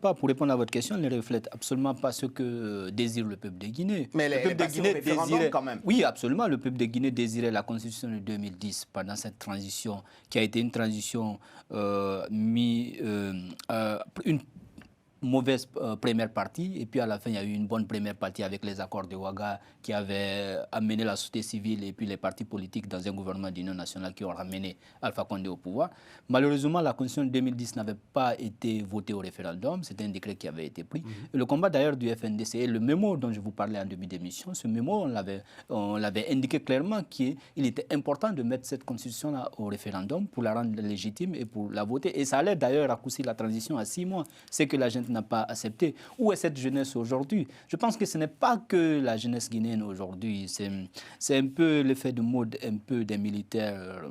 pas, pour répondre à votre question, elle ne reflète absolument pas ce que désire le peuple de Guinée. Mais le peuple de Guinée désirait quand même. Oui, absolument. Le peuple de Guinée désirait la constitution de 2010 pendant cette transition, qui a été une transition une mauvaise première partie, et puis à la fin, il y a eu une bonne première partie avec les accords de Ouaga qui avaient amené la société civile et puis les partis politiques dans un gouvernement d'union nationale qui ont ramené Alpha Condé au pouvoir. Malheureusement, la constitution de 2010 n'avait pas été votée au référendum, c'était un décret qui avait été pris. Et le combat d'ailleurs du FNDC, et le mémo dont je vous parlais en début d'émission, ce mémo, on l'avait indiqué clairement qu'il était important de mettre cette constitution-là au référendum pour la rendre légitime et pour la voter. Et ça allait d'ailleurs raccourcir la transition à 6 mois. C'est que la gente n'a pas accepté. Où est cette jeunesse aujourd'hui? Je pense que ce n'est pas que la jeunesse guinéenne aujourd'hui, c'est un peu l'effet de mode un peu des militaires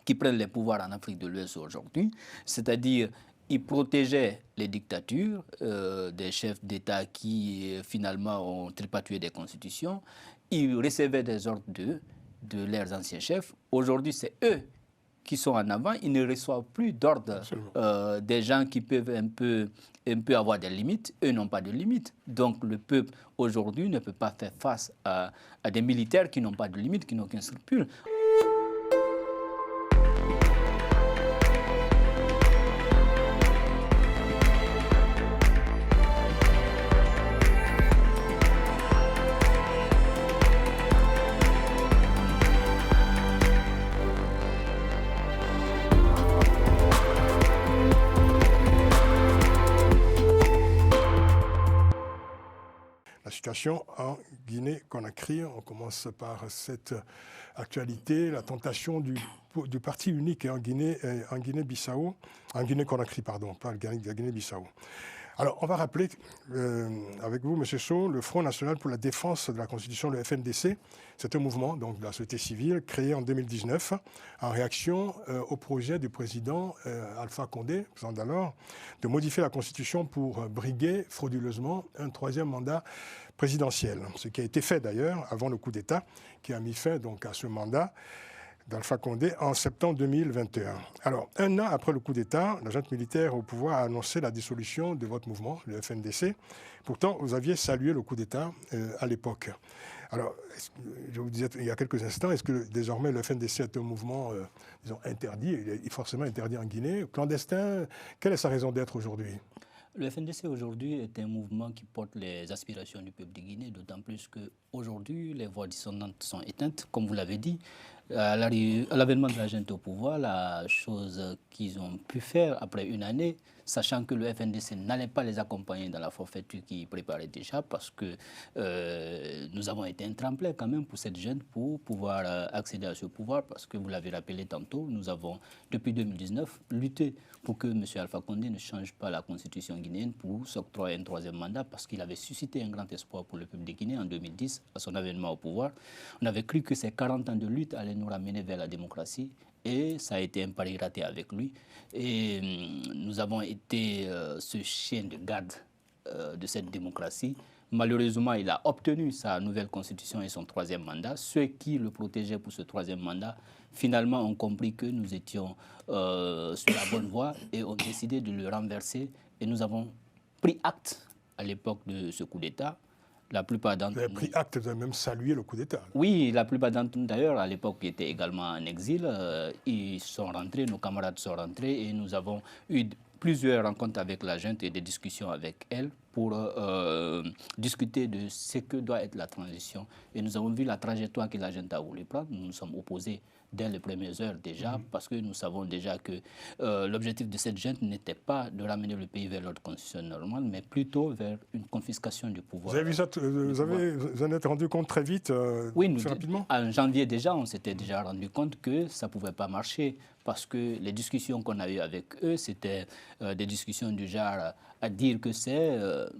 qui prennent les pouvoirs en Afrique de l'Ouest aujourd'hui, c'est-à-dire ils protégeaient les dictatures des chefs d'État qui finalement ont tripatouillé des constitutions, ils recevaient des ordres de leurs anciens chefs. Aujourd'hui, c'est eux qui sont en avant, ils ne reçoivent plus d'ordre des gens qui peuvent un peu avoir des limites. Eux n'ont pas de limites. Donc le peuple aujourd'hui ne peut pas faire face à des militaires qui n'ont pas de limites, qui n'ont aucun scrupule. En Guinée-Conakry, on commence par cette actualité, la tentation du parti unique en Guinée-Bissau, en Guinée-Conakry, pardon, pas la Guinée-Bissau. Alors, on va rappeler avec vous, M. Sow, le Front national pour la défense de la Constitution, le FNDC. C'est un mouvement donc, de la société civile créé en 2019 en réaction au projet du président Alpha Condé, président d'alors, de modifier la Constitution pour briguer frauduleusement un 3e mandat présidentiel. Ce qui a été fait d'ailleurs avant le coup d'État qui a mis fin donc, à ce mandat d'Alpha Condé en septembre 2021. Alors, un an après le coup d'État, la junte militaire au pouvoir a annoncé la dissolution de votre mouvement, le FNDC. Pourtant, vous aviez salué le coup d'État à l'époque. Alors, je vous disais il y a quelques instants, est-ce que désormais le FNDC est un mouvement, disons, interdit, il est forcément interdit en Guinée, clandestin? Quelle est sa raison d'être aujourd'hui? Le FNDC aujourd'hui est un mouvement qui porte les aspirations du peuple de Guinée, d'autant plus qu'aujourd'hui, les voix dissonantes sont éteintes, comme vous l'avez dit. À l'avènement de la junte au pouvoir, la chose qu'ils ont pu faire après une année, sachant que le FNDC n'allait pas les accompagner dans la forfaiture qu'ils préparaient déjà, parce que nous avons été un tremplin quand même pour cette junte pour pouvoir accéder à ce pouvoir, parce que vous l'avez rappelé tantôt, nous avons depuis 2019 lutté pour que M. Alpha Condé ne change pas la constitution guinéenne pour s'octroyer un 3e mandat, parce qu'il avait suscité un grand espoir pour le peuple de Guinée en 2010 à son avènement au pouvoir. On avait cru que ces 40 ans de lutte allaient nous ramener vers la démocratie. Et ça a été un pari raté avec lui. Et nous avons été ce chien de garde de cette démocratie. Malheureusement, il a obtenu sa nouvelle constitution et son 3e mandat. Ceux qui le protégeaient pour ce 3e mandat, finalement, ont compris que nous étions sur la bonne voie et ont décidé de le renverser. Et nous avons pris acte à l'époque de ce coup d'État. La plupart d'entre nous... Vous avez pris acte, vous avez même salué le coup d'État. Oui, la plupart d'entre nous, d'ailleurs, à l'époque, étaient également en exil. Ils sont rentrés, nos camarades sont rentrés et nous avons eu plusieurs rencontres avec la junte et des discussions avec elle pour discuter de ce que doit être la transition. Et nous avons vu la trajectoire que la junte a voulu prendre. Nous nous sommes opposés dès les premières heures déjà, parce que nous savons déjà que l'objectif de cette junte n'était pas de ramener le pays vers l'ordre constitutionnel normal, mais plutôt vers une confiscation du pouvoir. Vous avez vu ça, vous en êtes rendu compte très vite, oui, très rapidement? En janvier déjà, on s'était déjà rendu compte que ça ne pouvait pas marcher, parce que les discussions qu'on a eues avec eux, c'était des discussions du genre à dire que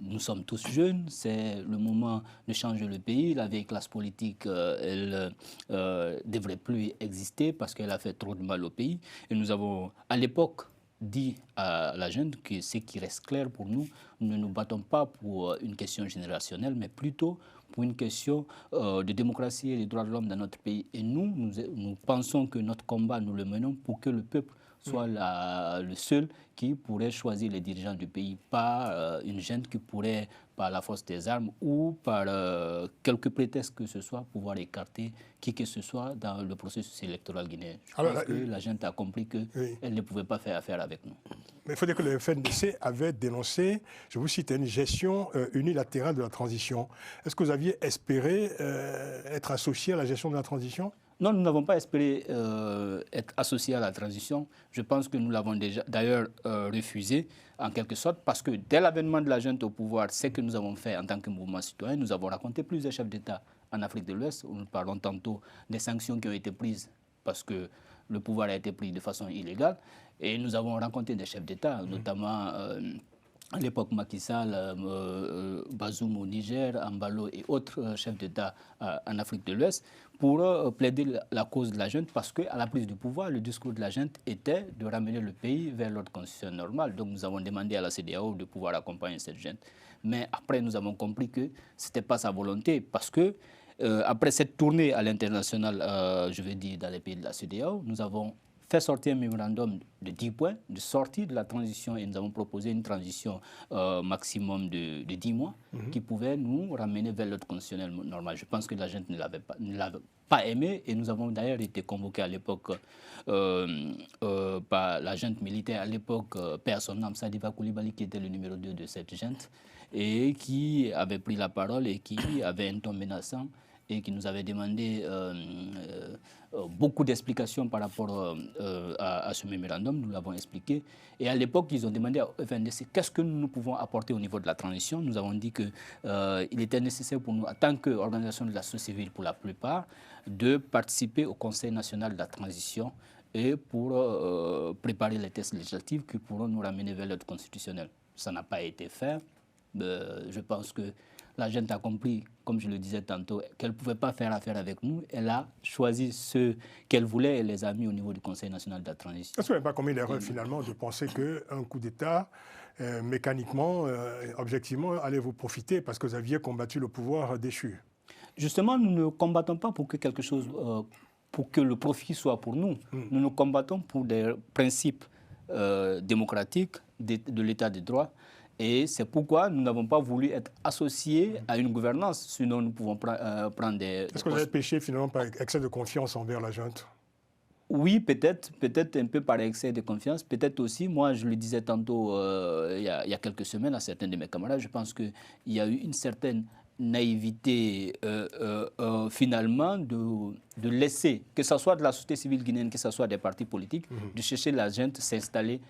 nous sommes tous jeunes, c'est le moment de changer le pays, la vieille classe politique, elle ne devrait plus exister parce qu'elle a fait trop de mal au pays. Et nous avons, à l'époque, dit à la junte que ce qui reste clair pour nous, nous ne nous battons pas pour une question générationnelle, mais plutôt pour une question de démocratie et des droits de l'homme dans notre pays. Et nous pensons que notre combat, nous le menons pour que le peuple soit le seul qui pourrait choisir les dirigeants du pays, pas une junte qui pourrait, par la force des armes ou par quelque prétexte que ce soit, pouvoir écarter qui que ce soit dans le processus électoral guinéen. Je pense que la junte a compris qu'elle ne pouvait pas faire affaire avec nous. Mais il faut dire que le FNDC avait dénoncé, je vous cite, une gestion unilatérale de la transition. Est-ce que vous aviez espéré être associé à la gestion de la transition ? Non, nous n'avons pas espéré être associés à la transition. Je pense que nous l'avons déjà d'ailleurs refusé, en quelque sorte, parce que dès l'avènement de la junte au pouvoir, ce que nous avons fait en tant que mouvement citoyen, nous avons rencontré plusieurs chefs d'État en Afrique de l'Ouest, où nous parlons tantôt des sanctions qui ont été prises parce que le pouvoir a été pris de façon illégale. Et nous avons rencontré des chefs d'État, notamment à l'époque Macky Sall, Bazoum au Niger, Ambalo et autres chefs d'État en Afrique de l'Ouest, pour plaider la cause de la junte, parce qu'à la prise du pouvoir, le discours de la junte était de ramener le pays vers l'ordre constitutionnel normal. Donc nous avons demandé à la CEDEAO de pouvoir accompagner cette junte. Mais après, nous avons compris que ce n'était pas sa volonté, parce que après cette tournée à l'international, je veux dire dans les pays de la CEDEAO, nous avons fait sortir un mémorandum de 10 points de sortie de la transition et nous avons proposé une transition maximum de 10 mois qui pouvait nous ramener vers l'ordre constitutionnel normal. Je pense que la gente ne l'avait pas aimé et nous avons d'ailleurs été convoqués à l'époque par la junte militaire, à l'époque Père Sonam Sadiba Koulibaly qui était le numéro 2 de cette junte et qui avait pris la parole et qui avait un ton menaçant et qui nous avait demandé beaucoup d'explications par rapport à ce mémorandum. Nous l'avons expliqué. Et à l'époque, ils ont demandé au FNDC qu'est-ce que nous pouvons apporter au niveau de la transition. Nous avons dit qu'il était nécessaire pour nous, en tant qu'organisation de la société civile pour la plupart, de participer au Conseil national de la transition et pour préparer les tests législatifs qui pourront nous ramener vers l'ordre constitutionnel. Ça n'a pas été fait. Je pense que la junte a compris, comme je le disais tantôt, qu'elle ne pouvait pas faire affaire avec nous. Elle a choisi ce qu'elle voulait et les a mis au niveau du Conseil national de la transition. Est-ce que vous n'avez pas commis l'erreur finalement de penser qu'un coup d'État, mécaniquement, objectivement, allait vous profiter parce que vous aviez combattu le pouvoir déchu? Justement, nous ne combattons pas pour que quelque chose, pour que le profit soit pour nous. Nous nous combattons pour des principes démocratiques de l'État de droit. Et c'est pourquoi nous n'avons pas voulu être associés à une gouvernance, sinon nous pouvons prendre des... Est-ce que vous avez péché finalement par excès de confiance envers la junte? Oui, peut-être un peu par excès de confiance, peut-être aussi, moi je le disais tantôt il y a quelques semaines à certains de mes camarades, je pense qu'il y a eu une certaine naïveté finalement de laisser, que ce soit de la société civile guinéenne, que ce soit des partis politiques, de chercher la junte s'installer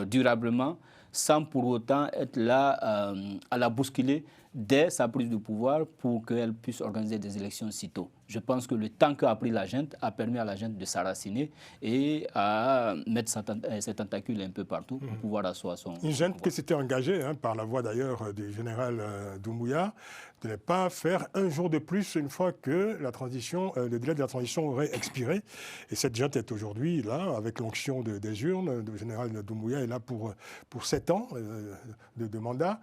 durablement, sans pour autant être là à la bousculer dès sa prise de pouvoir pour qu'elle puisse organiser des élections sitôt. Je pense que le temps qu'a pris la junte a permis à la junte de s'enraciner et à mettre ses tentacules un peu partout pour pouvoir asseoir son... Une junte qui s'était engagée, par la voix d'ailleurs du général Doumbouya, de ne pas faire un jour de plus une fois que la transition, le délai de la transition aurait expiré. Et cette junte est aujourd'hui là, avec l'onction des urnes. Le général Doumbouya est là pour 7 ans de mandat.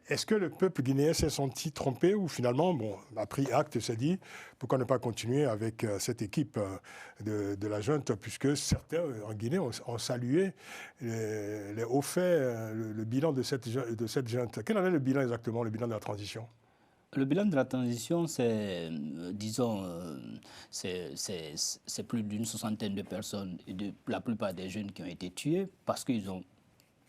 Est-ce que le peuple guinéen s'est senti trompé ou finalement, a pris acte, s'est dit, pourquoi ne pas continuer avec cette équipe de la junte, puisque certains en Guinée ont salué les hauts faits, le bilan de cette junte. Quel en est le bilan exactement, le bilan de la transition? Le bilan de la transition, c'est, disons, c'est plus d'une soixantaine de personnes, et la plupart des jeunes qui ont été tués parce qu'ils ont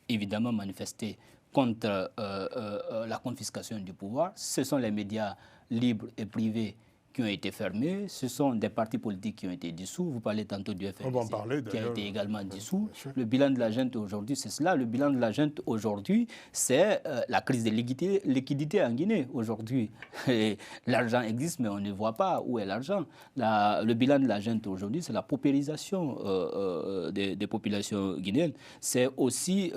évidemment manifesté contre la confiscation du pouvoir. Ce sont les médias libres et privés qui ont été fermés. Ce sont des partis politiques qui ont été dissous. Vous parlez tantôt du FNDC qui a été également dissous. Le bilan de la junte aujourd'hui, c'est cela. Le bilan de la junte aujourd'hui, c'est la crise de liquidité en Guinée. Aujourd'hui, l'argent existe, mais on ne voit pas où est l'argent. Le bilan de la junte aujourd'hui, c'est la paupérisation des populations guinéennes. C'est aussi...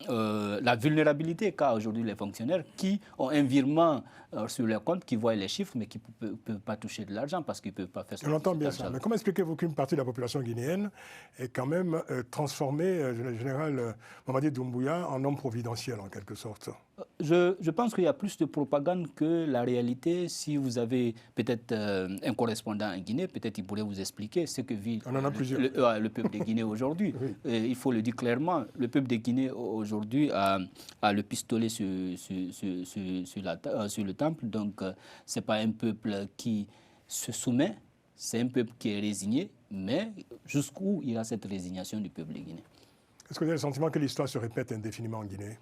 la vulnérabilité qu'a aujourd'hui les fonctionnaires qui ont un virement sur leur compte, qui voient les chiffres, mais qui ne peuvent pas toucher de l'argent parce qu'ils ne peuvent pas faire ça. On entend bien ça. Mais comment expliquez-vous qu'une partie de la population guinéenne ait quand même transformé le général Mamadi Doumbouya en homme providentiel, en quelque sorte? je pense qu'il y a plus de propagande que la réalité. Si vous avez peut-être un correspondant en Guinée, peut-être il pourrait vous expliquer ce que vit le peuple de Guinée aujourd'hui. Oui. Il faut le dire clairement, le peuple de Guinée aujourd'hui a le pistolet sur le temple. Donc, ce n'est pas un peuple qui se soumet, c'est un peuple qui est résigné. Mais jusqu'où ira cette résignation du peuple de Guinée? Est-ce que vous avez le sentiment que l'histoire se répète indéfiniment en Guinée?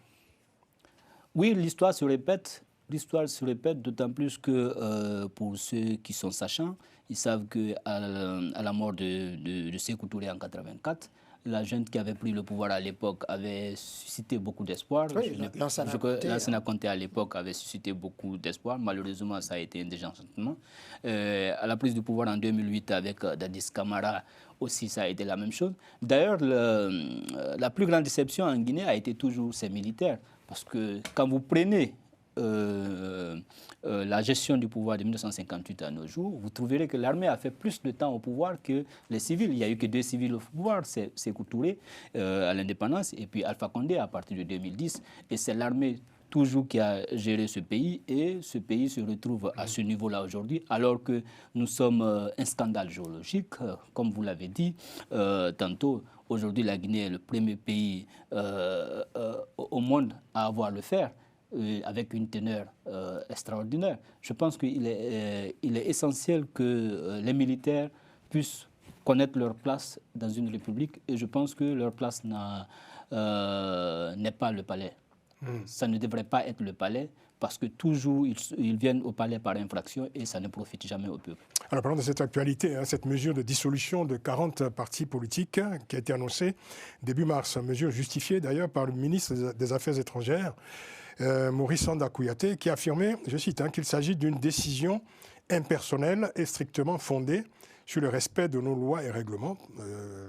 Oui, l'histoire se répète. L'histoire se répète d'autant plus que pour ceux qui sont sachants, ils savent qu'à la mort de Sékou Touré en 1984, la junte qui avait pris le pouvoir à l'époque avait suscité beaucoup d'espoir. Oui, Lansana Conté à l'époque avait suscité beaucoup d'espoir. Malheureusement, ça a été un désenchantement. À la prise du pouvoir en 2008 avec Dadis Camara aussi, ça a été la même chose. D'ailleurs, la plus grande déception en Guinée a été toujours ces militaires. Parce que quand vous prenez la gestion du pouvoir de 1958 à nos jours, vous trouverez que l'armée a fait plus de temps au pouvoir que les civils. Il n'y a eu que 2 civils au pouvoir, c'est Sékou Touré à l'indépendance et puis Alpha Condé à partir de 2010. Et c'est l'armée toujours qui a géré ce pays et ce pays se retrouve à ce niveau-là aujourd'hui alors que nous sommes un scandale géologique, comme vous l'avez dit tantôt. Aujourd'hui, la Guinée est le premier pays au monde à avoir le fer. Avec une teneur extraordinaire. Je pense qu'il est essentiel que les militaires puissent connaître leur place dans une république et je pense que leur place n'est pas le palais. Ça ne devrait pas être le palais parce que toujours ils viennent au palais par infraction et ça ne profite jamais au peuple. Alors parlons de cette actualité, cette mesure de dissolution de 40 partis politiques qui a été annoncée début mars, mesure justifiée d'ailleurs par le ministre des Affaires étrangères, Maurice Sanda Kouyaté, qui a affirmé, je cite, qu'il s'agit d'une décision impersonnelle et strictement fondée sur le respect de nos lois et règlements.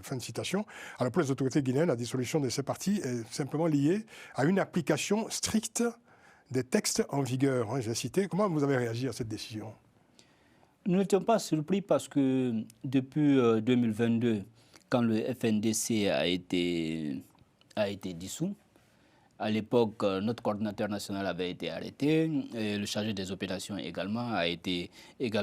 Fin de citation. Alors pour les autorités guinéennes, la dissolution de ces partis est simplement liée à une application stricte des textes en vigueur. J'ai cité. Comment vous avez réagi à cette décision? Nous n'étions pas surpris parce que depuis 2022, quand le FNDC a été dissous, à l'époque, notre coordinateur national avait été arrêté, et le chargé des opérations également a été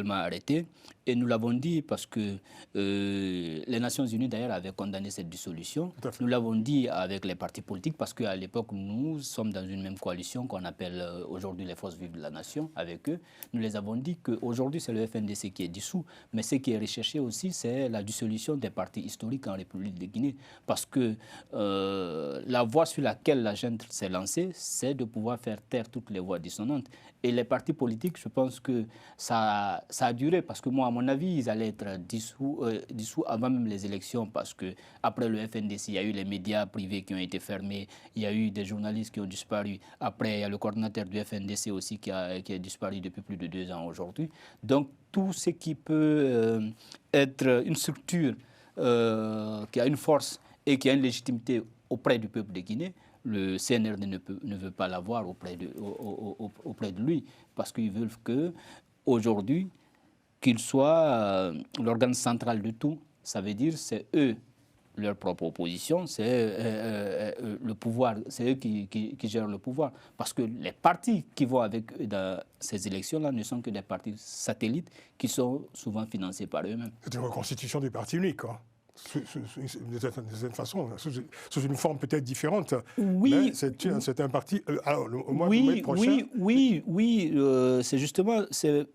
arrêté. Et nous l'avons dit parce que les Nations Unies d'ailleurs avaient condamné cette dissolution. Nous l'avons dit avec les partis politiques parce qu'à l'époque, nous sommes dans une même coalition qu'on appelle aujourd'hui les Forces vives de la Nation avec eux. Nous les avons dit qu'aujourd'hui, c'est le FNDC qui est dissous. Mais ce qui est recherché aussi, c'est la dissolution des partis historiques en République de Guinée. Parce que la voie sur laquelle la junte s'est lancée, c'est de pouvoir faire taire toutes les voix dissonantes. Et les partis politiques, je pense que ça a duré parce que moi, à mon avis, ils allaient être dissous avant même les élections parce qu'après le FNDC, il y a eu les médias privés qui ont été fermés, il y a eu des journalistes qui ont disparu. Après, il y a le coordinateur du FNDC aussi qui a disparu depuis plus de 2 ans aujourd'hui. Donc, tout ce qui peut être une structure qui a une force et qui a une légitimité auprès du peuple de Guinée, le CNRD ne veut pas l'avoir auprès de lui parce qu'ils veulent qu'aujourd'hui, qu'il soit l'organe central de tout. Ça veut dire c'est eux, leur propre opposition, c'est le pouvoir, c'est eux qui gèrent le pouvoir. Parce que les partis qui vont avec eux dans ces élections-là ne sont que des partis satellites qui sont souvent financés par eux-mêmes. C'est une reconstitution du parti unique, quoi. De cette façon, sous une forme peut-être différente. Oui. C'est un parti. Alors, au mois de mai prochain. Oui. C'est justement.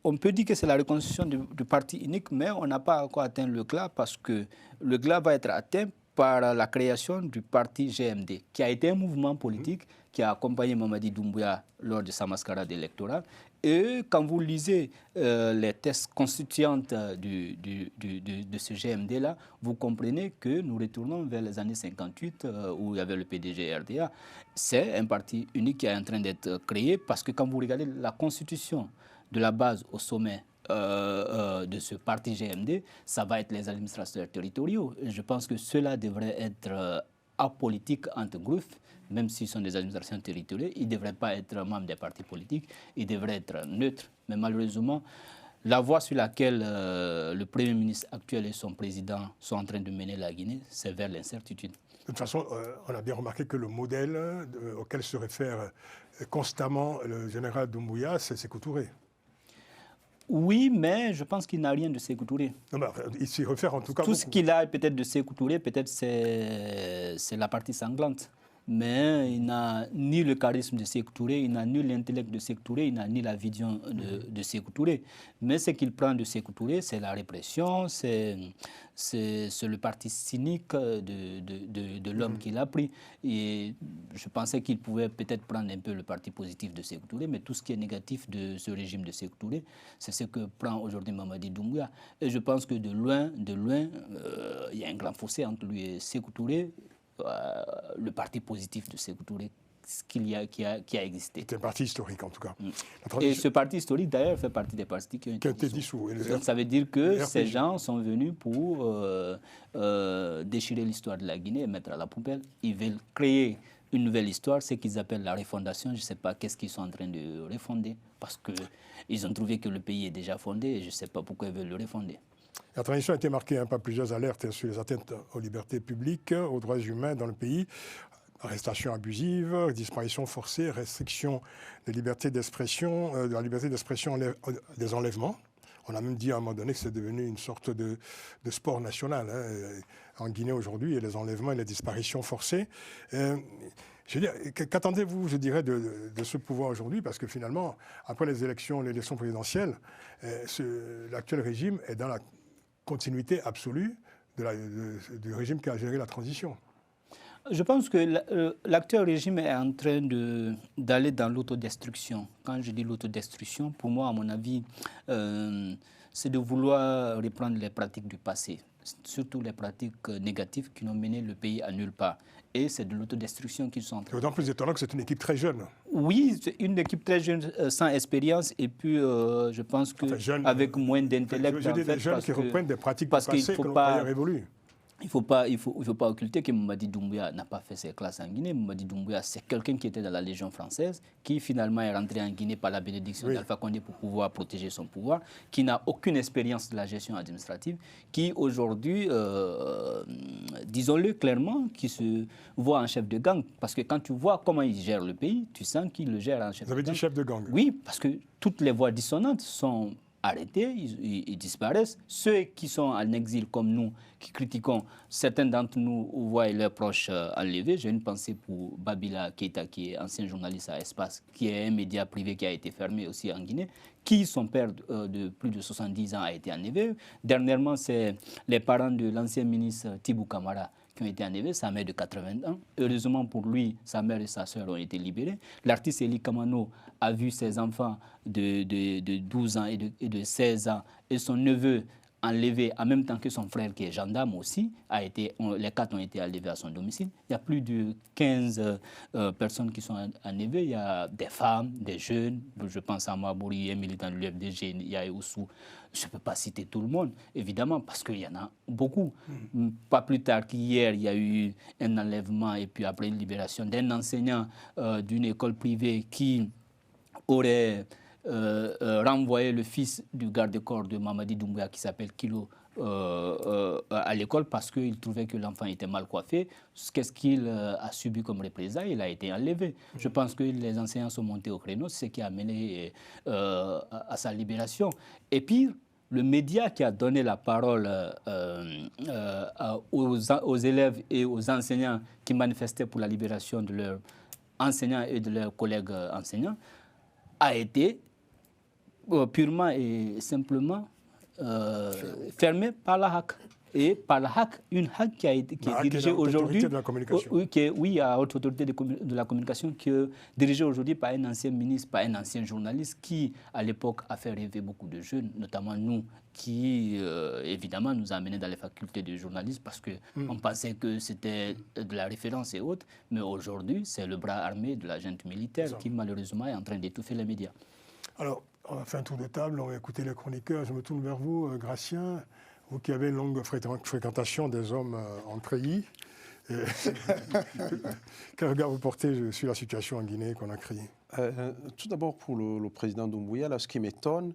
On peut dire que c'est la reconstitution du parti unique, mais on n'a pas encore atteint le Gla parce que le Gla va être atteint par la création du parti GMD, qui a été un mouvement politique qui a accompagné Mamadi Doumbouya lors de sa mascarade électorale. Et quand vous lisez les textes constituantes de ce GMD-là, vous comprenez que nous retournons vers les années 58 où il y avait le PDG RDA. C'est un parti unique qui est en train d'être créé parce que quand vous regardez la constitution de la base au sommet de ce parti GMD, ça va être les administrateurs territoriaux. Et je pense que cela devrait être apolitique entre groupes, même s'ils sont des administrations territoriales, ils ne devraient pas être membres des partis politiques, ils devraient être neutres. Mais malheureusement, la voie sur laquelle le Premier ministre actuel et son président sont en train de mener la Guinée, c'est vers l'incertitude. De toute façon, on a bien remarqué que le modèle auquel se réfère constamment le général Doumbouya, c'est Sékou Touré. Oui, mais je pense qu'il n'a rien de Sékou Touré. Non, mais il s'y réfère en tout cas Tout beaucoup. ce qu'il a peut-être de Sékou Touré, peut-être c'est la partie sanglante. Mais il n'a ni le charisme de Sékou Touré, il n'a ni l'intellect de Sékou Touré, il n'a ni la vision de Sékou Touré. Mais ce qu'il prend de Sékou Touré, c'est la répression, c'est le parti cynique de l'homme qu'il a pris. Et je pensais qu'il pouvait peut-être prendre un peu le parti positif de Sékou Touré, mais tout ce qui est négatif de ce régime de Sékou Touré, c'est ce que prend aujourd'hui Mamadi Doumbouya. Et je pense que de loin, il y a un grand fossé entre lui et Sékou Touré. Le parti positif de Sékou Touré qui a existé. C'est un parti historique en tout cas. Et ce parti historique d'ailleurs fait partie des partis qui ont été dissous. Donc ça veut dire que ces gens sont venus pour déchirer l'histoire de la Guinée et mettre à la poubelle. Ils veulent créer une nouvelle histoire, ce qu'ils appellent la refondation. Je ne sais pas qu'est-ce qu'ils sont en train de refonder parce qu'ils ont trouvé que le pays est déjà fondé et je ne sais pas pourquoi ils veulent le refonder. La transition a été marquée par plusieurs alertes sur les atteintes aux libertés publiques, aux droits humains dans le pays. Arrestations abusives, disparitions forcées, restriction des libertés d'expression, de la liberté d'expression, des enlèvements. On a même dit à un moment donné que c'est devenu une sorte de sport national en Guinée aujourd'hui, et les enlèvements et les disparitions forcées. Qu'attendez-vous, je dirais, de ce pouvoir aujourd'hui? Parce que finalement, après l'élection présidentielle, l'actuel régime est dans la continuité absolue du régime qui a géré la transition. Je pense que l'actuel régime est en train d'aller dans l'autodestruction. Quand je dis l'autodestruction, pour moi, à mon avis, c'est de vouloir reprendre les pratiques du passé, surtout les pratiques négatives qui n'ont mené le pays à nulle part. Et c'est de l'autodestruction qu'ils sont en train de faire. C'est d'autant plus étonnant que c'est une équipe très jeune. Oui, c'est une équipe très jeune, sans expérience, et puis je pense qu'avec moins d'intellect. J'ai des jeunes qui reprennent des pratiques du passé que l'on croyait révolues. Il ne faut pas occulter que Mamadi Doumbouya n'a pas fait ses classes en Guinée. Mamadi Doumbouya, c'est quelqu'un qui était dans la Légion française, qui finalement est rentré en Guinée par la bénédiction d'Alpha Condé pour pouvoir protéger son pouvoir, qui n'a aucune expérience de la gestion administrative, qui aujourd'hui, disons-le clairement, qui se voit en chef de gang. Parce que quand tu vois comment il gère le pays, tu sens qu'il le gère en chef de gang. Vous avez dit chef de gang? Oui, parce que toutes les voix dissonantes sont arrêtés, ils disparaissent. Ceux qui sont en exil comme nous, qui critiquons, certains d'entre nous voient leurs proches enlevés. J'ai une pensée pour Babila Keïta, qui est ancien journaliste à Espace, qui est un média privé qui a été fermé aussi en Guinée, qui, son père de plus de 70 ans, a été enlevé. Dernièrement, c'est les parents de l'ancien ministre Tibou Camara qui ont été enlevés, sa mère de 80 ans. Heureusement pour lui, sa mère et sa sœur ont été libérés. L'artiste Eli Kamano a vu ses enfants de 12 ans et de 16 ans et son neveu enlevé en même temps que son frère qui est gendarme aussi. Les 4 ont été enlevés à son domicile. Il y a plus de 15 personnes qui sont enlevées. Il y a des femmes, des jeunes. Je pense à Mabouri, un militant de l'UFDG, il y a Oussou. Je ne peux pas citer tout le monde, évidemment, parce qu'il y en a beaucoup. Pas plus tard qu'hier, il y a eu un enlèvement et puis après une libération d'un enseignant d'une école privée qui aurait renvoyé le fils du garde-corps de Mamadi Doumbouya qui s'appelle Kilo à l'école parce qu'il trouvait que l'enfant était mal coiffé. Qu'est-ce qu'il a subi comme représailles? Il a été enlevé. Je pense que les enseignants sont montés au créneau, c'est ce qui a mené à sa libération. Et puis, le média qui a donné la parole aux élèves et aux enseignants qui manifestaient pour la libération de leurs enseignants et de leurs collègues enseignants a été purement et simplement fermé par la HAC. Et par la HAC, une HAC qui est dirigée aujourd'hui, à haute autorité de la communication, qui est dirigée aujourd'hui par un ancien ministre, par un ancien journaliste qui, à l'époque, a fait rêver beaucoup de jeunes, notamment nous, qui, évidemment, nous a amenés dans les facultés de journalisme parce qu'on pensait que c'était de la référence et autres. Mais aujourd'hui, c'est le bras armé de la junte militaire qui, malheureusement, est en train d'étouffer les médias. Alors, on va faire un tour de table, on va écouter les chroniqueurs. Je me tourne vers vous, Gratien. Vous qui avez une longue fréquentation des hommes en treillis, quel regard vous portez sur la situation en Guinée qu'on a créée? Tout d'abord, pour le président Doumbouya, là, ce qui m'étonne,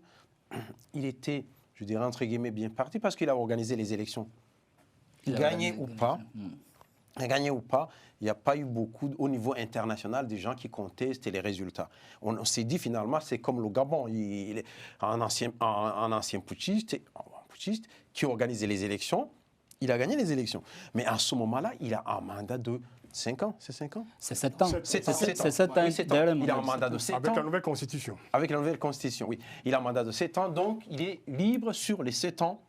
il était, je dirais, entre guillemets, bien parti parce qu'il a organisé les élections. Gagné ou pas, gagné ou pas, il n'y a pas eu beaucoup, au niveau international, des gens qui comptaient, c'était les résultats. On s'est dit finalement, c'est comme le Gabon. Il est un ancien putschiste qui organisait les élections. Il a gagné les élections. Mais à ce moment-là, il a un mandat de 5 ans. C'est 5 ans? C'est 7 ans. C'est 7 ans. Il a un mandat de 7 ans. Avec la nouvelle constitution. Avec la nouvelle constitution, oui. Il a un mandat de 7 ans, donc il est libre sur les 7 ans.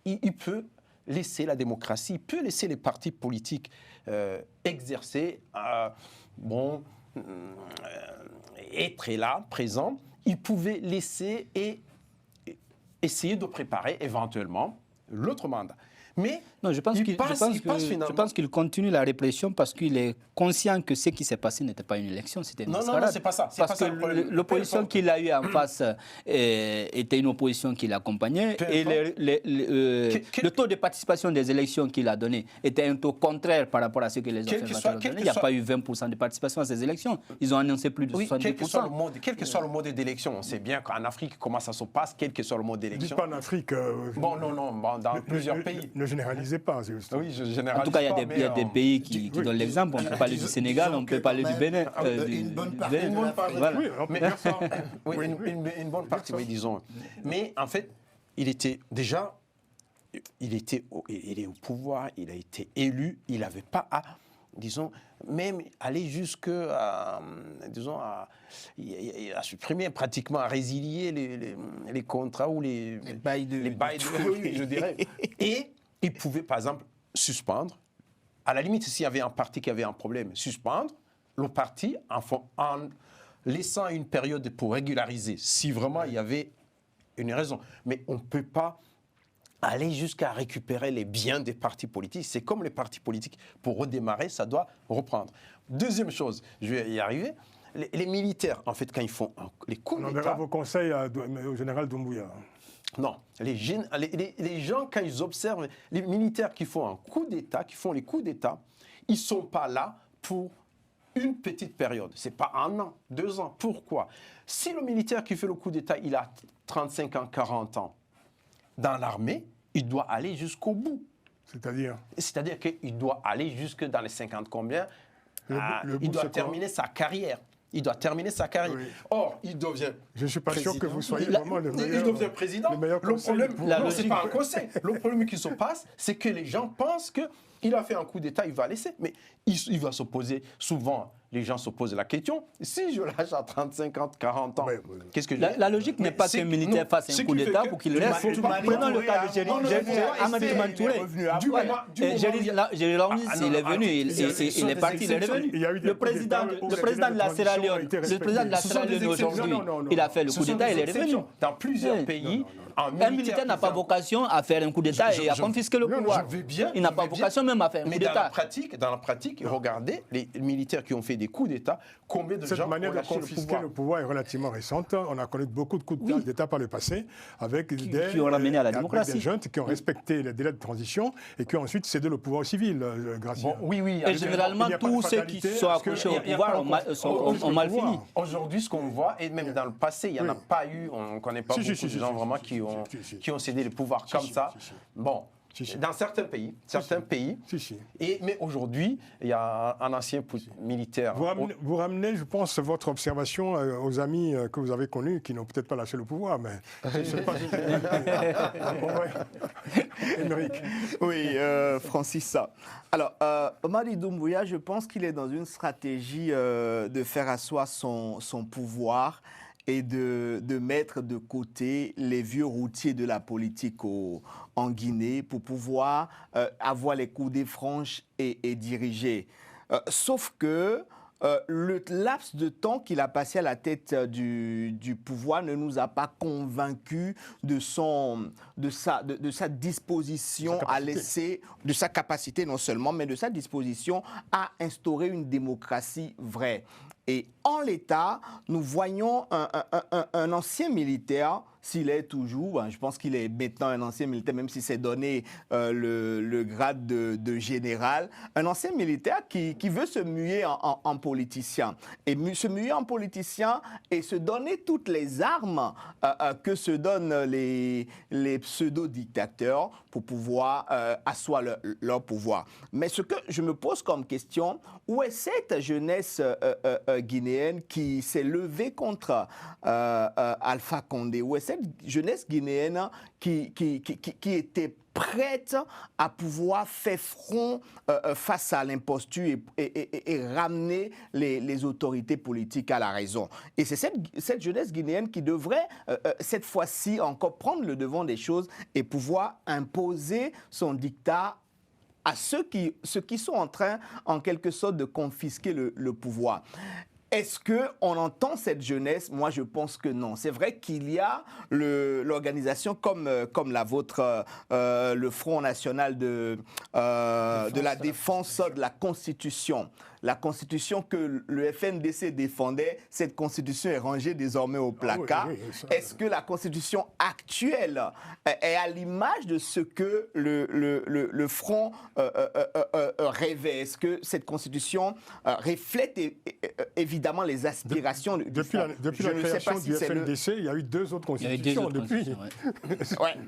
Il peut laisser la démocratie, il peut laisser les partis politiques exercer, être là, présent. Il pouvait laisser et essayer de préparer éventuellement l'autre mandat. Mais non, je pense qu'il continue la répression parce qu'il est conscient que ce qui s'est passé n'était pas une élection, c'était une mascarade. Non, c'est pas ça. Parce que l'opposition qu'il a eue en face était une opposition qui l'accompagnait et le taux de participation des élections qu'il a donné était un taux contraire par rapport à ce que les observateurs ont donné. Il n'y a pas eu 20% de participation à ces élections. Ils ont annoncé plus de 70%. Quel que soit le mode d'élection, on sait bien qu'en Afrique, comment ça se passe, quel que soit le mode d'élection. Dites pas en Afrique. Dans plusieurs pays. Ne généralisez pas. Oui, je généralise en tout cas, il y a des pays qui donnent l'exemple. On peut parler du Sénégal, on peut parler du Bénin. Une bonne partie. Une bonne partie, oui, disons. Mais en fait, il est au pouvoir, il a été élu, il n'avait pas à, disons, même aller jusque à supprimer, pratiquement à résilier les contrats ou les bails de oui, je dirais. Et il pouvait, par exemple, suspendre. À la limite, s'il y avait un parti qui avait un problème, suspendre le parti en laissant une période pour régulariser, si vraiment il y avait une raison. Mais on ne peut pas aller jusqu'à récupérer les biens des partis politiques. C'est comme les partis politiques. Pour redémarrer, ça doit reprendre. Deuxième chose, je vais y arriver. Les militaires, en fait, quand ils font les coups d'État... On verra vos conseils au général Doumbouya. Non, les gens, quand ils observent, les militaires qui font un coup d'État, qui font les coups d'État, ils ne sont pas là pour une petite période. Ce n'est pas 1 an, 2 ans. Pourquoi? Si le militaire qui fait le coup d'État, il a 35 ans, 40 ans, dans l'armée, il doit aller jusqu'au bout. C'est-à-dire? C'est-à-dire qu'il doit aller jusque dans les 50 combien. Il doit terminer sa carrière. Il doit terminer sa carrière. Oui. Or, il devient Je ne suis pas sûr que vous soyez vraiment le meilleur. Il devient président. Le problème, ce n'est pas un conseil. Le problème qui se passe, c'est que les gens pensent qu'il a fait un coup d'État, il va laisser. Mais il va se poser souvent. Les gens se posent la question, si je lâche à 35 ans, 40 ans, qu'est-ce que je La logique n'est pas qu'un militaire fasse un coup d'État pour qu'il reste. Prenons le cas de Amadou Touré. Jerry Lamzi, il est venu, il est parti, il est revenu. Le président de la Sierra Leone aujourd'hui, il a fait le coup d'État, il est revenu. Dans plusieurs pays, un militaire n'a pas vocation à faire un coup d'État et à confisquer le pouvoir. Il n'a pas vocation même à faire un coup d'État. Mais dans la pratique, regardez les militaires qui ont fait des coups d'État, combien de gens ont lâché le pouvoir. Cette manière de confisquer le pouvoir est relativement récente. On a connu beaucoup de coups d'État par le passé, avec qui ont ramené à la démocratie. Des jeunes qui ont respecté les délais de transition et qui ont ensuite cédé le pouvoir au civil, grâce à... Oui. Et généralement, tous ceux qui sont accrochés au pouvoir ont mal fini. Aujourd'hui, ce qu'on voit, et même dans le passé, il n'y en a pas eu, on ne connaît pas beaucoup de gens vraiment qui ont cédé le pouvoir comme ça. Bon. Dans certains pays, mais aujourd'hui, il y a un ancien militaire. Vous ramenez, je pense, votre observation aux amis que vous avez connus qui n'ont peut-être pas lâché le pouvoir, mais je ne sais pas. Émeric. Oui, Francis. Alors, Mamadi Doumbouya, je pense qu'il est dans une stratégie de faire asseoir son pouvoir et de mettre de côté les vieux routiers de la politique en Guinée pour pouvoir avoir les coudées franches et diriger. Sauf que le laps de temps qu'il a passé à la tête du pouvoir ne nous a pas convaincus de sa disposition à laisser, de sa capacité non seulement, mais de sa disposition à instaurer une démocratie vraie. Et en l'état, nous voyons un ancien militaire s'il est toujours, je pense qu'il est maintenant un ancien militaire, même si c'est donné le grade de général, un ancien militaire qui veut se muer en politicien. Et se muer en politicien et se donner toutes les armes que se donnent les pseudo-dictateurs pour pouvoir asseoir leur pouvoir. Mais ce que je me pose comme question, où est cette jeunesse guinéenne qui s'est levée contre Alpha Condé? Où est cette jeunesse guinéenne qui était prête à pouvoir faire front face à l'imposture et ramener les autorités politiques à la raison? Et c'est cette jeunesse guinéenne qui devrait, cette fois-ci, encore prendre le devant des choses et pouvoir imposer son dictat à ceux qui sont en train, en quelque sorte, de confisquer le pouvoir. Est-ce qu'on entend cette jeunesse? Moi, je pense que non. C'est vrai qu'il y a l'organisation comme la vôtre, le Front National de la Défense de la Constitution. La Constitution que le FNDC défendait, cette Constitution est rangée désormais au placard. Est-ce que la Constitution actuelle est à l'image de ce que le Front rêvait? Est-ce que cette Constitution reflète évidemment les aspirations du Front? Depuis la création du FNDC, il y a eu 2 autres constitutions depuis.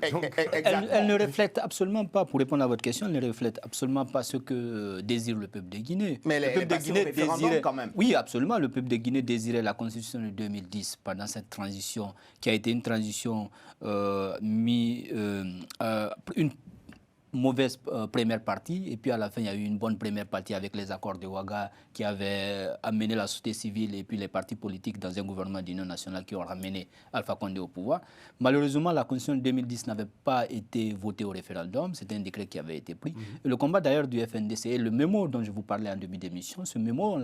Elle ne reflète absolument pas, pour répondre à votre question, elle ne reflète absolument pas ce que désire le peuple de Guinée. Mais le peuple de Guinée désirait quand même. Oui, absolument. Le peuple de Guinée désirait la constitution de 2010 pendant cette transition, qui a été une transition une mauvaise première partie, et puis à la fin, il y a eu une bonne première partie avec les accords de Ouaga qui avaient amené la société civile et puis les partis politiques dans un gouvernement d'union nationale qui ont ramené Alpha Condé au pouvoir. Malheureusement, la constitution de 2010 n'avait pas été votée au référendum, c'était un décret qui avait été pris. Et le combat d'ailleurs du FNDC, et le mémo dont je vous parlais en début d'émission, ce mémo,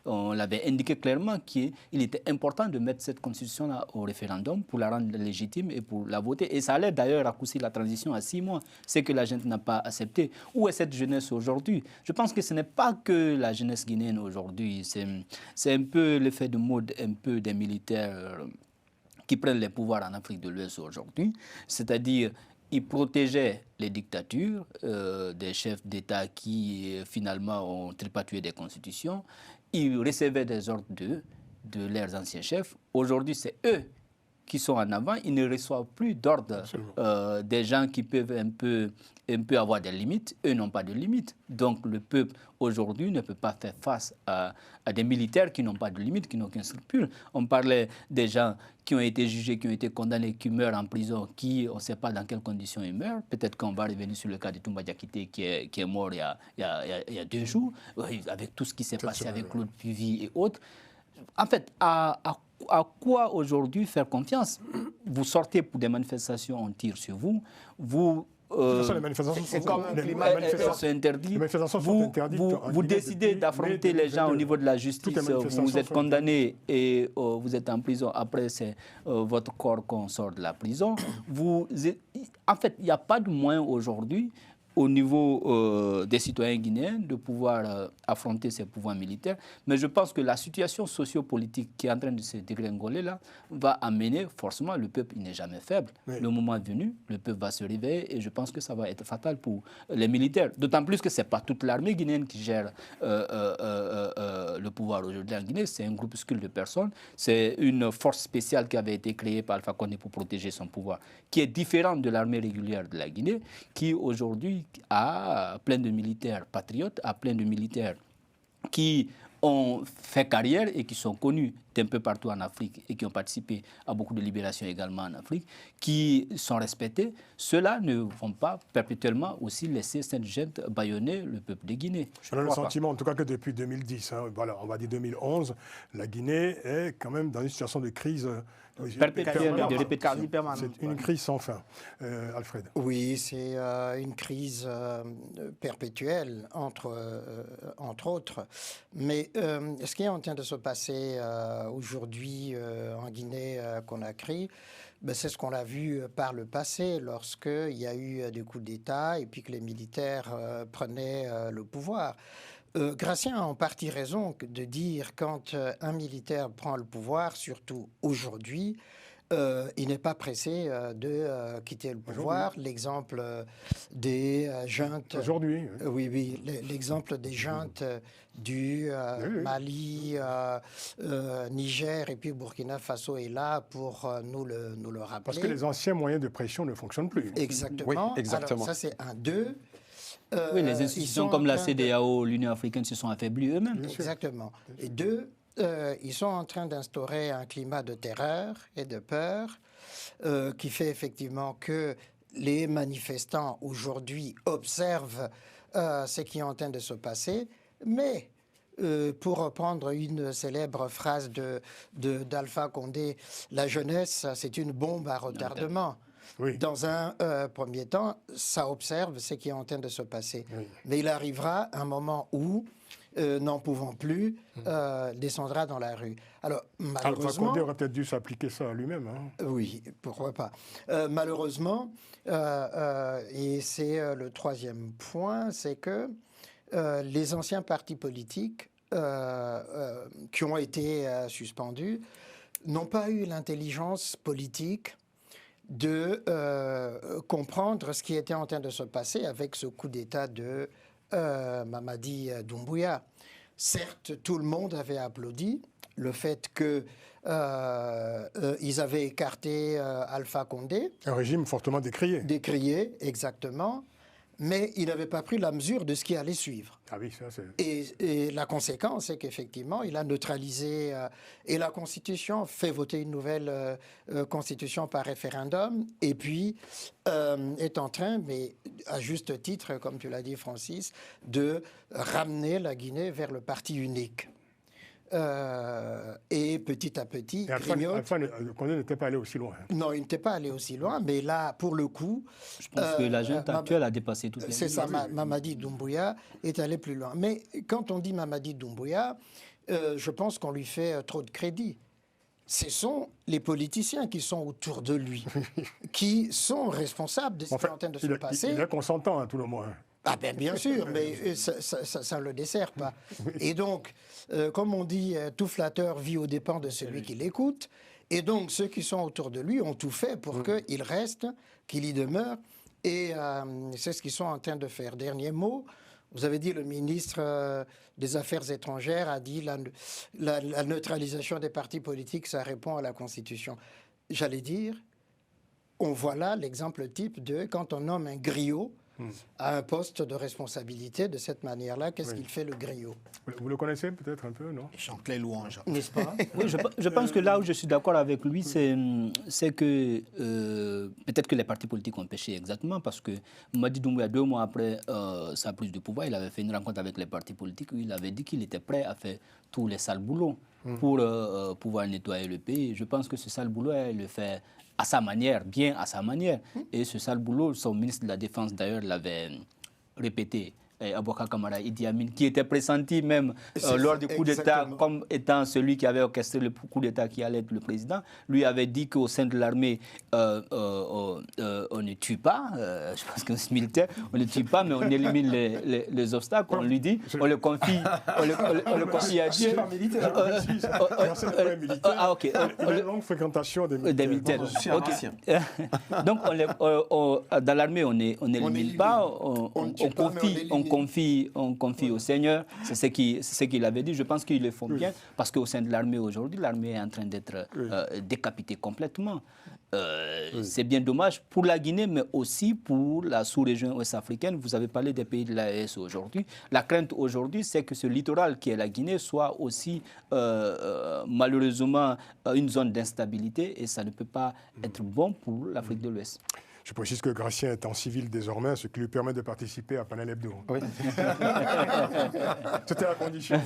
on l'avait indiqué clairement qu'il était important de mettre cette constitution-là au référendum pour la rendre légitime et pour la voter. Et ça allait d'ailleurs raccourcir la transition à 6 mois. C'est que la gente n'a pas accepté. Où est cette jeunesse aujourd'hui? Je pense que ce n'est pas que la jeunesse guinéenne aujourd'hui, c'est un peu l'effet de mode un peu des militaires qui prennent les pouvoirs en Afrique de l'Ouest aujourd'hui, c'est-à-dire ils protégeaient les dictatures des chefs d'État qui finalement ont tripatouillé des constitutions, ils recevaient des ordres de leurs anciens chefs. Aujourd'hui, c'est eux qui sont en avant, ils ne reçoivent plus d'ordre des gens qui peuvent un peu avoir des limites. Eux n'ont pas de limites. Donc le peuple aujourd'hui ne peut pas faire face à des militaires qui n'ont pas de limites, qui n'ont aucun scrupule. On parlait des gens qui ont été jugés, qui ont été condamnés, qui meurent en prison, on ne sait pas dans quelles conditions ils meurent. Peut-être qu'on va revenir sur le cas de Toumba Diakité qui est mort il y a 2 jours, avec tout ce qui s'est passé avec Claude Puvis et autres. En fait, à quoi aujourd'hui faire confiance? Vous sortez pour des manifestations, on tire sur vous. Les manifestations sont interdites. Vous décidez d'affronter les gens au niveau de la justice. Vous êtes condamné et vous êtes en prison. Après, c'est votre corps qu'on sort de la prison. En fait, il n'y a pas de moyen aujourd'hui au niveau des citoyens guinéens de pouvoir affronter ces pouvoirs militaires. Mais je pense que la situation sociopolitique qui est en train de se dégringoler là va amener forcément le peuple, il n'est jamais faible. Oui. Le moment venu, le peuple va se réveiller et je pense que ça va être fatal pour les militaires. D'autant plus que ce n'est pas toute l'armée guinéenne qui gère le pouvoir aujourd'hui en Guinée. C'est un groupuscule de personnes. C'est une force spéciale qui avait été créée par Alpha Condé pour protéger son pouvoir, qui est différente de l'armée régulière de la Guinée, qui aujourd'hui a plein de militaires patriotes, a plein de militaires qui ont fait carrière et qui sont connus d'un peu partout en Afrique et qui ont participé à beaucoup de libérations également en Afrique, qui sont respectés. Ceux-là ne vont pas perpétuellement aussi laisser cette gente bâillonner le peuple de Guinée. On a le sentiment, en tout cas, que depuis 2010, voilà, on va dire 2011, la Guinée est quand même dans une situation de crise perpétuelle, de répétition. C'est une crise sans fin. Alfred. Oui, c'est une crise perpétuelle, entre autres. Mais ce qui est en train de se passer aujourd'hui en Guinée-Conakry, c'est ce qu'on a vu par le passé, lorsqu'il y a eu des coups d'État et puis que les militaires prenaient le pouvoir. Gratien a en partie raison de dire quand un militaire prend le pouvoir, surtout aujourd'hui, il n'est pas pressé de quitter le pouvoir. L'exemple des juntes... Aujourd'hui. Oui, l'exemple des juntes du Mali, Niger et puis Burkina Faso est là pour nous le rappeler. Parce que les anciens moyens de pression ne fonctionnent plus. Exactement. Oui, exactement. Alors, ça, c'est un, deux. Oui, les institutions comme la CEDEAO, l'Union africaine se sont affaiblies eux-mêmes. Exactement. Et deux, ils sont en train d'instaurer un climat de terreur et de peur qui fait effectivement que les manifestants aujourd'hui observent ce qui est en train de se passer, mais pour reprendre une célèbre phrase d'Alpha Condé, la jeunesse, c'est une bombe à retardement. Oui. Dans un premier temps, ça observe ce qui est en train de se passer. Oui. Mais il arrivera un moment où, n'en pouvant plus, descendra dans la rue. Alors, malheureusement... Alpha Condé aurait peut-être dû s'appliquer ça à lui-même. Hein. Oui, pourquoi pas. Malheureusement, et c'est le troisième point, c'est que les anciens partis politiques qui ont été suspendus n'ont pas eu l'intelligence politique de comprendre ce qui était en train de se passer avec ce coup d'État de Mamadi Doumbouya. Certes, tout le monde avait applaudi le fait qu'ils avaient écarté Alpha Condé. Un régime fortement décrié. Décrié, exactement. Mais il n'avait pas pris la mesure de ce qui allait suivre. Ah oui, ça c'est... Et la conséquence, c'est qu'effectivement, il a neutralisé... et la Constitution fait voter une nouvelle Constitution par référendum, et puis est en train, mais à juste titre, comme tu l'as dit, Francis, de ramener la Guinée vers le parti unique. Et petit à petit, Alpha Condé n'était pas allé aussi loin. Non, il n'était pas allé aussi loin, mais là, pour le coup... Je pense que la junte actuelle a dépassé toutes les limites. C'est ça, Mamadi Doumbouya est allé plus loin. Mais quand on dit Mamadi Doumbouya, je pense qu'on lui fait trop de crédit. Ce sont les politiciens qui sont autour de lui, qui sont responsables de ce qui est en train de se passer. Il est consentant, à tout le moins. Ah ben bien sûr, mais ça ne le dessert pas. Et donc, comme on dit, tout flatteur vit aux dépens de celui qui l'écoute. Et donc, ceux qui sont autour de lui ont tout fait pour qu'il reste, qu'il y demeure. Et c'est ce qu'ils sont en train de faire. Dernier mot, vous avez dit, le ministre des Affaires étrangères a dit la neutralisation des partis politiques, ça répond à la Constitution. J'allais dire, on voit là l'exemple type de quand on nomme un griot à un poste de responsabilité de cette manière-là, qu'est-ce qu'il fait, le griot? Vous le connaissez peut-être un peu, non? Il chante les louanges. N'est-ce pas? Oui, je pense que là où je suis d'accord avec lui, c'est que peut-être que les partis politiques ont péché exactement, parce que Mamadi Doumbouya, 2 mois après sa prise de pouvoir, il avait fait une rencontre avec les partis politiques où il avait dit qu'il était prêt à faire tous les sales boulots pour pouvoir nettoyer le pays. Je pense que ce sale boulot, il le fait à sa manière, bien à sa manière. Et ce sale boulot, son ministre de la Défense d'ailleurs l'avait répété. Aboubacar Camara Idi Amin, qui était pressenti même lors du coup d'État comme étant celui qui avait orchestré le coup d'État qui allait être le président, lui avait dit qu'au sein de l'armée, on ne tue pas, je pense que c'est militaire, on ne tue pas, mais on élimine les obstacles, on lui dit, on le confie à Dieu. Ah ok. Une longue fréquentation des militaires. Donc dans l'armée, on n'élimine pas, on confie au Seigneur, c'est ce qu'il avait dit. Je pense qu'ils le font bien, parce qu'au sein de l'armée aujourd'hui, l'armée est en train d'être décapitée complètement. C'est bien dommage pour la Guinée, mais aussi pour la sous-région ouest-africaine. Vous avez parlé des pays de l'AES aujourd'hui. La crainte aujourd'hui, c'est que ce littoral qui est la Guinée soit aussi malheureusement une zone d'instabilité, et ça ne peut pas être bon pour l'Afrique de l'Ouest. Je précise que Gratien est en civil désormais, ce qui lui permet de participer à Panel Hebdo. Oui. C'était la condition.